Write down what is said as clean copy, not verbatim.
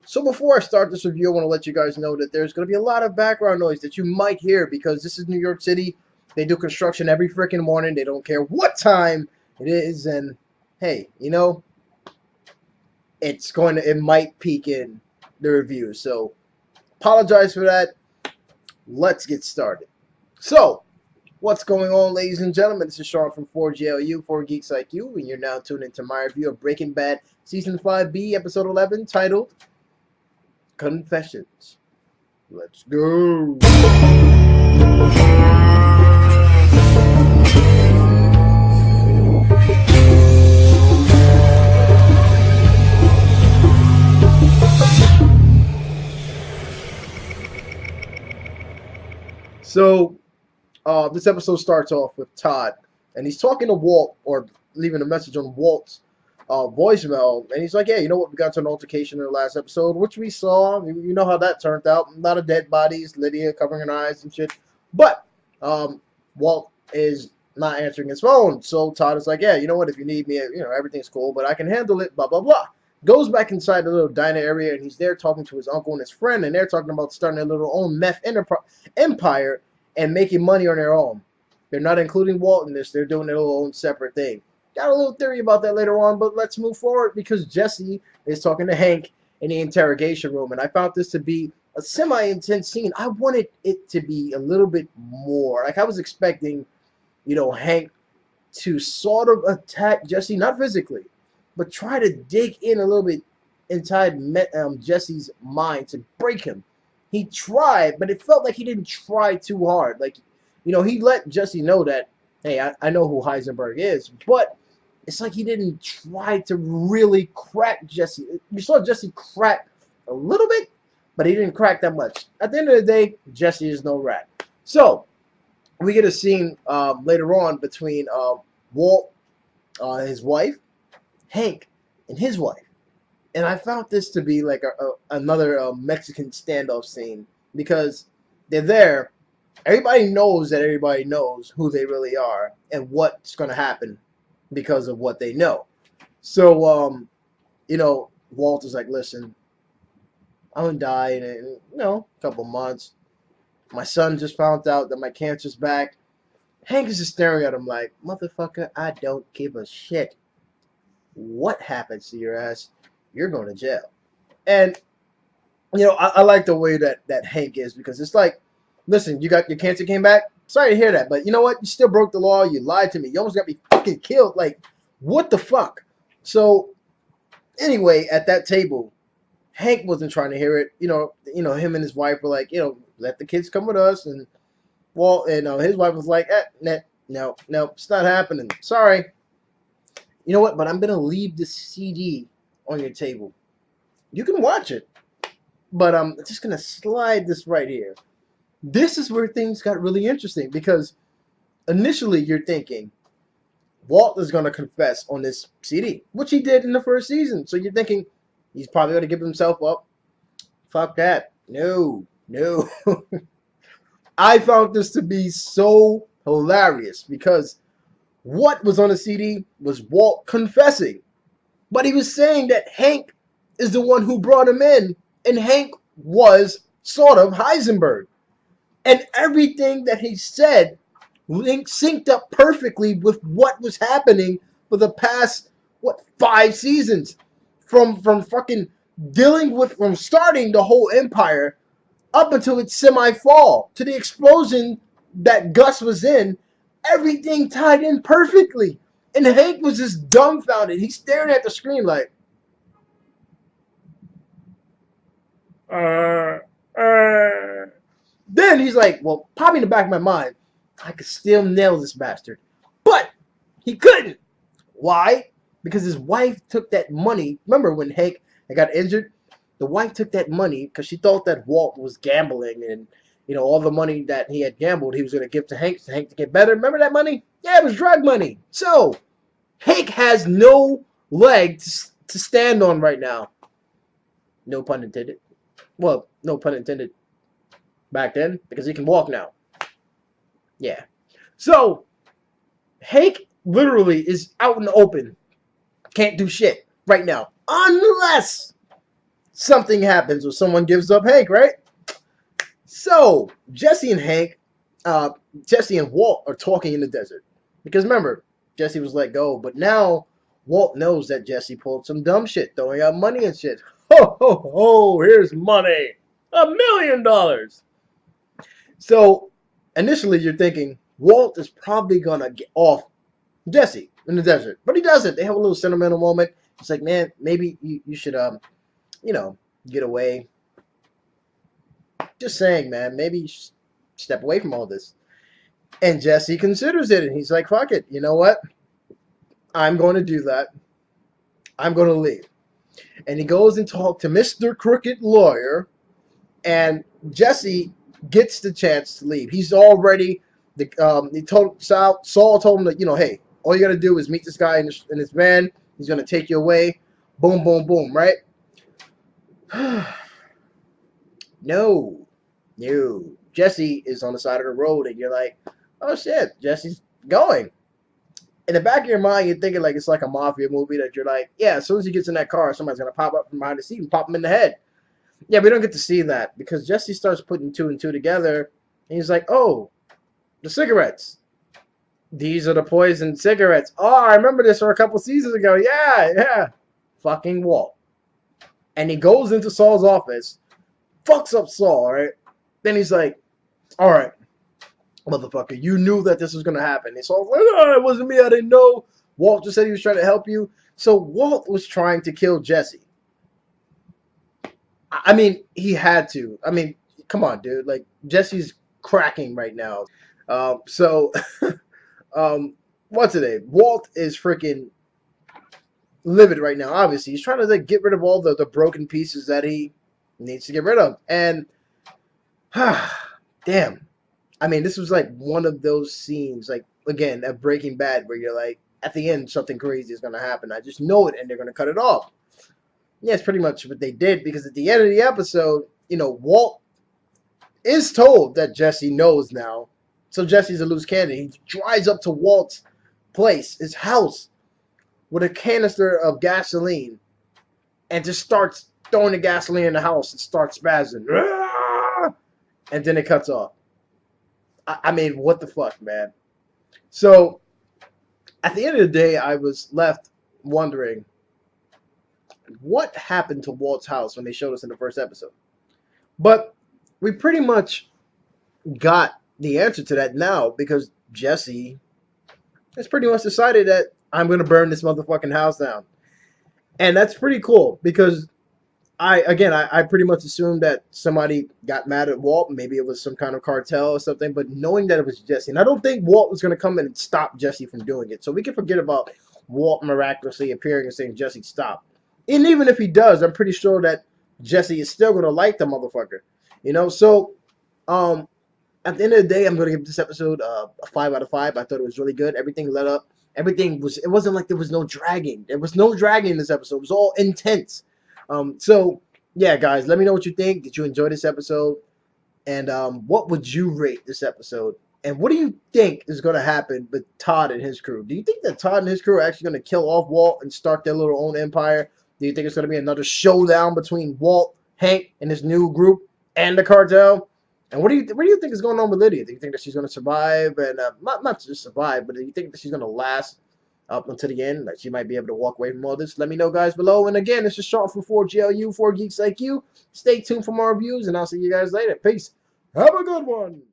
So before I start this review, I want to let you guys know that there's going to be a lot of background noise that you might hear because this is New York City. They do construction every freaking morning. They don't care what time it is, and hey, it might peak in the review. So apologize for that. Let's get started. So, what's going on, ladies and gentlemen? This is Sean from 4GLU, 4 Geeks Like You, and you're now tuned into my review of Breaking Bad Season 5B, Episode 11, titled Confessions. Let's go. So, this episode starts off with Todd, and he's talking to Walt, or leaving a message on Walt's voicemail, and he's like, "Yeah, you know what? We got to an altercation in the last episode, which we saw. You know how that turned out. A lot of dead bodies, Lydia covering her eyes and shit. But Walt is not answering his phone, so Todd is like, "Yeah, you know what? If you need me, everything's cool, but I can handle it." Blah blah blah. Goes back inside the little diner area, and he's there talking to his uncle and his friend, and they're talking about starting a little own meth empire and making money on their own. They're not including Walt in this. They're doing their own separate thing. Got a little theory about that later on, but let's move forward because Jesse is talking to Hank in the interrogation room, and I found this to be a semi-intense scene. I wanted it to be a little bit more. Like, I was expecting, Hank to sort of attack Jesse, not physically, but try to dig in a little bit inside Jesse's mind to break him. He tried, but it felt like he didn't try too hard. Like, he let Jesse know that, hey, I know who Heisenberg is, but it's like he didn't try to really crack Jesse. You saw Jesse crack a little bit, but he didn't crack that much. At the end of the day, Jesse is no rat. So, we get a scene later on between Walt, his wife, Hank, and his wife. And I found this to be like another Mexican standoff scene because they're there. Everybody knows that everybody knows who they really are and what's going to happen because of what they know. So, Walt is like, listen, I'm going to die in a couple months. My son just found out that my cancer's back. Hank is just staring at him like, motherfucker, I don't give a shit. What happens to your ass? You're going to jail. And, I like the way that Hank is because it's like, listen, your cancer came back? Sorry to hear that, but you know what? You still broke the law. You lied to me. You almost got me fucking killed. Like, what the fuck? So, anyway, at that table, Hank wasn't trying to hear it. Him and his wife were like, let the kids come with us. And Walt and his wife was like, no, it's not happening. Sorry. You know what? But I'm going to leave the CD on your table. You can watch it. But I'm just going to slide this right here. This is where things got really interesting because initially you're thinking Walt is going to confess on this CD, which he did in the first season. So you're thinking he's probably going to give himself up. Fuck that. No. I found this to be so hilarious because what was on the CD was Walt confessing. But he was saying that Hank is the one who brought him in, and Hank was sort of Heisenberg. And everything that he said synced up perfectly with what was happening for the past, 5 seasons. From fucking from starting the whole empire up until its semi-fall to the explosion that Gus was in, everything tied in perfectly. And Hank was just dumbfounded. He's staring at the screen like, Then he's like, well, probably in the back of my mind, I could still nail this bastard. But he couldn't. Why? Because his wife took that money. Remember when Hank got injured? The wife took that money because she thought that Walt was gambling and, all the money that he had gambled, he was going to give to Hank to get better. Remember that money? Yeah, it was drug money. So, Hank has no leg to stand on right now. No pun intended. Well, no pun intended back then because he can walk now. Yeah. So, Hank literally is out in the open. Can't do shit right now. Unless something happens or someone gives up Hank, right? So Jesse and Hank, uh, Jesse and Walt are talking in the desert because remember Jesse was let go, but now Walt knows that Jesse pulled some dumb shit, throwing out money and shit. Ho ho ho! Here's money, $1 million. So initially you're thinking Walt is probably gonna get off Jesse in the desert, but he doesn't. They have a little sentimental moment. It's like, man, maybe you should you know, get away. Just saying, man, maybe you should step away from all this. And Jesse considers it, and he's like, fuck it. You know what? I'm going to do that. I'm going to leave. And he goes and talks to Mr. Crooked Lawyer, and Jesse gets the chance to leave. He's already, he told Saul told him that, you know, hey, all you got to do is meet this guy in his van. He's going to take you away. Boom, boom, boom, right? No. Jesse is on the side of the road, and you're like, oh shit, Jesse's going. In the back of your mind, you're thinking like it's like a mafia movie that you're like, yeah, as soon as he gets in that car, somebody's gonna pop up from behind the seat and pop him in the head. Yeah, we don't get to see that because Jesse starts putting two and two together, and he's like, oh, the cigarettes. These are the poison cigarettes. Oh, I remember this from a couple seasons ago. Yeah. Fucking Walt. And he goes into Saul's office, fucks up Saul, right? Then he's like, all right, motherfucker, you knew that this was going to happen. And Saul's like, oh, it wasn't me. I didn't know. Walt just said he was trying to help you. So Walt was trying to kill Jesse. I mean, he had to. I mean, come on, dude. Like, Jesse's cracking right now. What's it? Walt is freaking livid right now. Obviously, he's trying to like get rid of all the broken pieces that he needs to get rid of. And damn, I mean, this was like one of those scenes, like again, at Breaking Bad, where you're like, at the end, something crazy is gonna happen. I just know it, and they're gonna cut it off. Yeah, it's pretty much what they did because at the end of the episode, you know, Walt is told that Jesse knows now. So Jesse's a loose cannon. He drives up to Walt's place, his house, with a canister of gasoline and just starts throwing the gasoline in the house and starts spazzing. And then it cuts off. I mean, what the fuck, man? So at the end of the day, I was left wondering what happened to Walt's house when they showed us in the first episode. But we pretty much got the answer to that now because Jesse has pretty much decided that I'm going to burn this motherfucking house down. And that's pretty cool because I pretty much assumed that somebody got mad at Walt. Maybe it was some kind of cartel or something. But knowing that it was Jesse, and I don't think Walt was going to come in and stop Jesse from doing it. So we can forget about Walt miraculously appearing and saying, Jesse, stop. And even if he does, I'm pretty sure that Jesse is still going to like the motherfucker. You know, so at the end of the day, I'm going to give this episode a 5 out of 5. I thought it was really good. Everything led up. Everything was, it wasn't like there was no dragging. There was no dragging in this episode. It was all intense. So, yeah, guys, let me know what you think. Did you enjoy this episode? And what would you rate this episode? And what do you think is going to happen with Todd and his crew? Do you think that Todd and his crew are actually going to kill off Walt and start their little own empire? Do you think it's going to be another showdown between Walt, Hank, and his new group and the cartel? And what do you think is going on with Lydia? Do you think that she's going to survive and not just survive, but do you think that she's going to last up until the end? Like she might be able to walk away from all this? Let me know, guys, below. And again, this is Sean from 4GLU, 4 Geeks Like You. Stay tuned for more reviews, and I'll see you guys later. Peace. Have a good one.